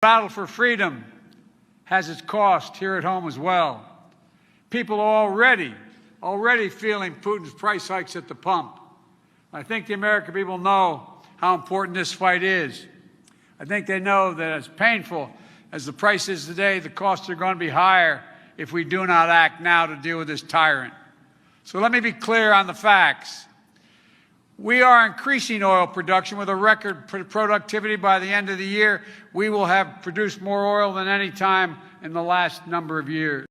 Battle for freedom has its cost here at home as well. People are already feeling Putin's price hikes at the pump. I think the American people know how important this fight is. I think they know that as painful as the price is today, the costs are going to be higher if we do not act now to deal with this tyrant. So let me be clear on the facts. We are increasing oil production with a record productivity. By the end of the year, we will have produced more oil than any time in the last number of years.